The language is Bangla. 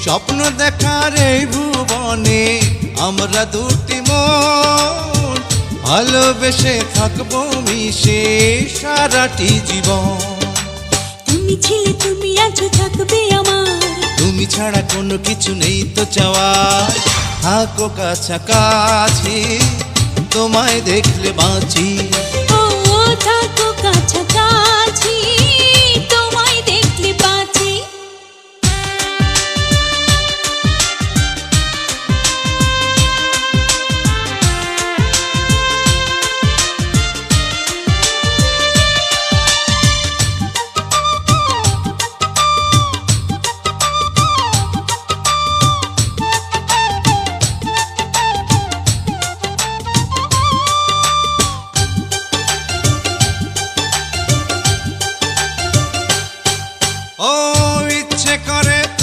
স্বপ্ন দেখার এই ভুবনে আমরা দুটি মন ভালোবেসে থাকবো মিশে সারাটি জীবন। তুমি ছিলে তুমি আছো থাকবে আমার, তুমি ছাড়া কোনো কিছু নেই তো চাওয়ার। থাকো কাছাকাছি, তোমায় দেখলে বাঁচি।